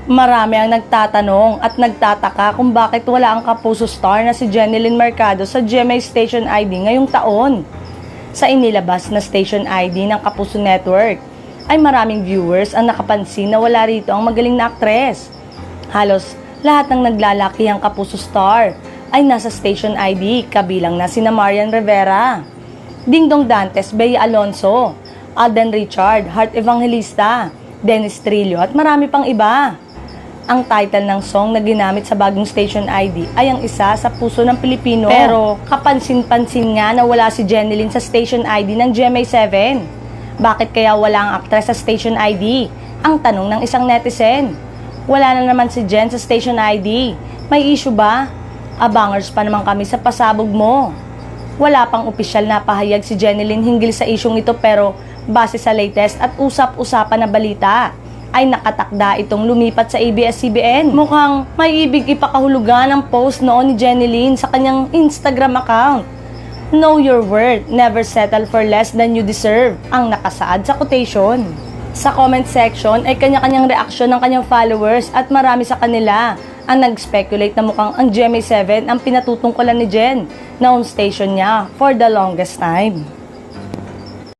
Marami ang nagtatanong at nagtataka kung bakit wala ang kapuso star na si Jenilyn Mercado sa GMA Station ID ngayong taon. Sa inilabas na Station ID ng Kapuso Network, ay maraming viewers ang nakapansin na wala rito ang magaling na aktres. Halos lahat ng naglalakihang Kapuso star ay nasa Station ID, kabilang na sina Marian Rivera, Dingdong Dantes, Bea Alonso, Alden Richard, Heart Evangelista, Dennis Trillo at marami pang iba. Ang title ng song na ginamit sa bagong Station ID ay ang isa sa puso ng Pilipino. Pero kapansin-pansin nga na wala si Jenilyn sa Station ID ng GMA7. Bakit kaya wala ang aktres sa Station ID? Ang tanong ng isang netizen. Wala na naman si Jen sa Station ID. May issue ba? Abangers pa naman kami sa pasabog mo. Wala pang opisyal na pahayag si Jenilyn hinggil sa isyong ito, pero base sa latest at usap-usapan na balita, ay nakatakda itong lumipat sa ABS-CBN. Mukhang may ibig ipakahulugan ang post noon ni Jenilyn sa kanyang Instagram account. Know your worth, never settle for less than you deserve, ang nakasaad sa quotation. Sa comment section ay kanya-kanyang reaksyon ng kanyang followers at marami sa kanila ang nag-speculate na mukhang ang GMA7 ang pinatutungkulan ni Jen na home station niya for the longest time.